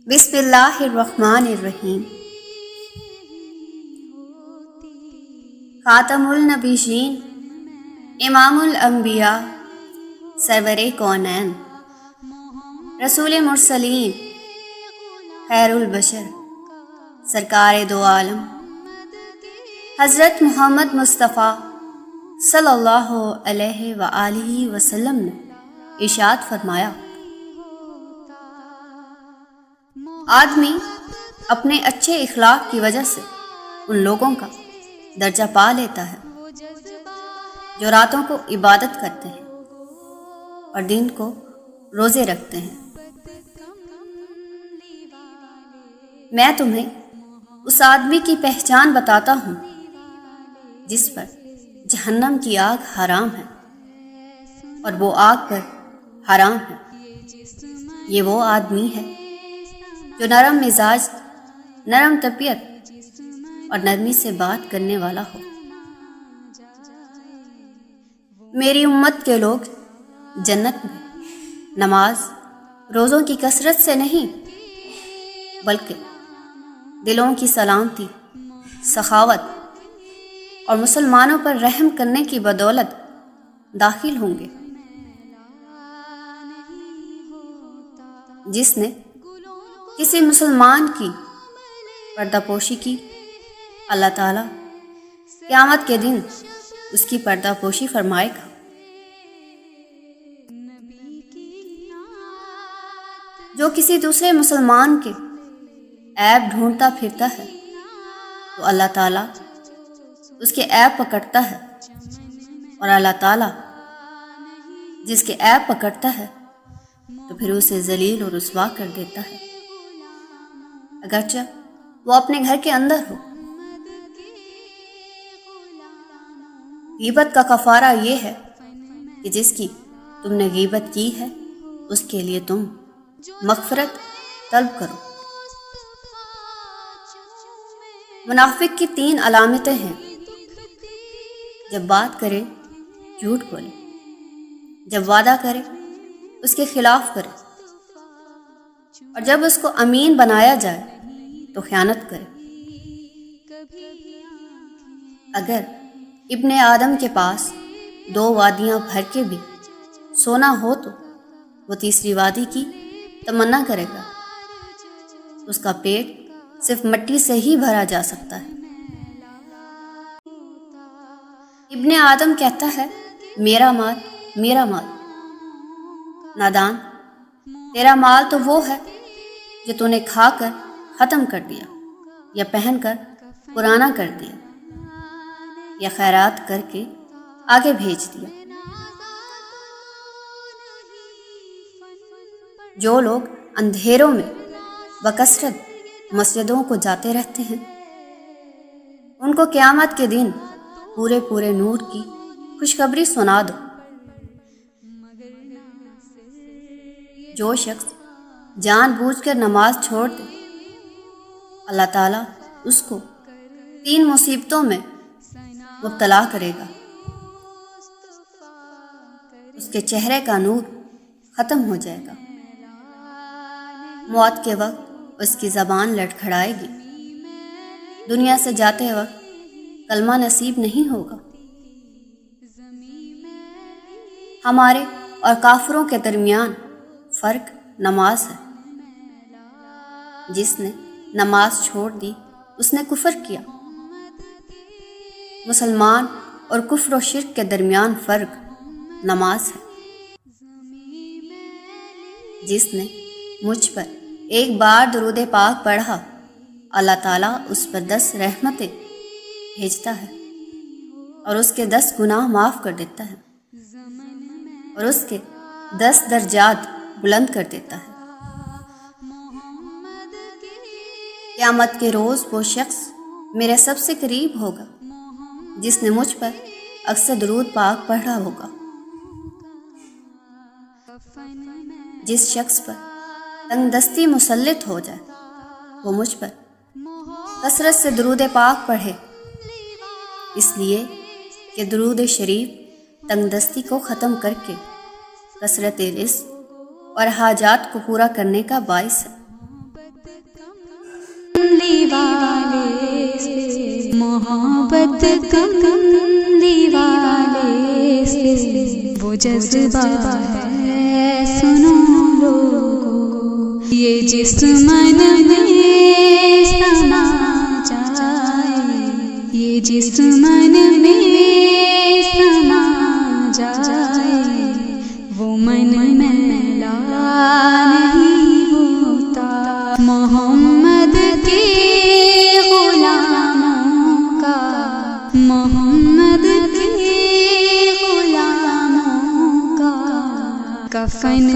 बिस्मिल्लाहिर्रहमानिर्रहीम। खातमुल नबीयीन, इमामुल अंबिया, सरवरे कौनैन, रसूल मुरसलीन, खैरुल बशर, सरकारे दो आलम, हज़रत मोहम्मद मुस्तफ़ा सल्लल्लाहु अलैहि व आलिहि वसल्लम ने इरशाद फरमाया, आदमी अपने अच्छे इखलाक की वजह से उन लोगों का दर्जा पा लेता है जो रातों को इबादत करते हैं और दिन को रोज़े रखते हैं। मैं तुम्हें उस आदमी की पहचान बताता हूँ जिस पर जहन्नम की आग हराम है और वो आग पर हराम है। ये वो आदमी है जो नरम मिजाज, नरम तबीयत और नरमी से बात करने वाला हो। मेरी उम्मत के लोग जन्नत में नमाज, रोज़ों की कसरत से नहीं बल्कि दिलों की सलामती, सखावत और मुसलमानों पर रहम करने की बदौलत दाखिल होंगे। जिसने किसी मुसलमान की पर्दापोशी की, अल्लाह ताला क़यामत के दिन उसकी पर्दापोशी फरमाएगा। जो किसी दूसरे मुसलमान के ऐब ढूंढता फिरता है तो अल्लाह ताला उसके ऐब पकड़ता है और अल्लाह ताला जिसके ऐब पकड़ता है तो फिर उसे जलील और रुसवा कर देता है, अगरचे वो अपने घर के अंदर हो। गीबत का कफारा ये है कि जिसकी तुमने गीबत की है उसके लिए तुम मग़फ़िरत तलब करो। मुनाफिक की 3 अलामतें हैं। जब बात करे झूठ बोले, जब वादा करे उसके खिलाफ करे और जब उसको अमीन बनाया जाए तो ख़यानत करे। अगर इब्ने आदम के पास 2 वादियाँ भर के भी सोना हो तो वो तीसरी वादी की तमन्ना करेगा। उसका पेट सिर्फ मिट्टी से ही भरा जा सकता है। इब्ने आदम कहता है, मेरा माल, मेरा माल। नादान, तेरा माल तो वो है जो तूने खाकर ख़त्म कर दिया या पहनकर पुराना कर दिया या खैरात करके आगे भेज दिया। जो लोग अंधेरों में बकसरत मस्जिदों को जाते रहते हैं उनको क़यामत के दिन पूरे पूरे नूर की खुशखबरी सुना दो। जो शख्स जानबूझकर नमाज छोड़ दे अल्लाह ताला उसको 3 मुसीबतों में मुब्तला करेगा। उसके चेहरे का नूर ख़त्म हो जाएगा। मौत के वक्त उसकी ज़बान लड़खड़ाएगी। दुनिया से जाते वक्त कलमा नसीब नहीं होगा। हमारे और काफिरों के दरमियान फ़र्क नमाज है। जिसने नमाज छोड़ दी उसने कुफ्र किया। मुसलमान और कुफ्र और शिर्क के दरमियान फ़र्क नमाज है। जिसने मुझ पर एक बार दुरूद पाक पढ़ा अल्लाह ताला उस पर 10 रहमतें भेजता है और उसके 10 गुनाह माफ़ कर देता है और उसके 10 दर्जात बुलंद कर देता है। क़यामत के रोज़ वो शख्स मेरे सबसे करीब होगा जिसने मुझ पर अक्सर दुरूद पाक पढ़ा होगा। जिस शख्स पर तंगदस्ती मुसल्लित हो जाए वो मुझ पर कसरत से दुरूद पाक पढ़े, इसलिए कि दुरूद शरीफ تنگ دستی کو ختم کر کے کثرت رزق اور حاجات کو پورا کرنے کا باعث ہے۔ محبت کملی والے سے وہ جذبہ ہے، سنو لوگو، یہ جس من میں سما جائے، یہ جس من میں سما جائے، وہ من میلا نہیں ہوتا۔ محمد کے غلاموں کا، محمد کے غلاموں کا کفن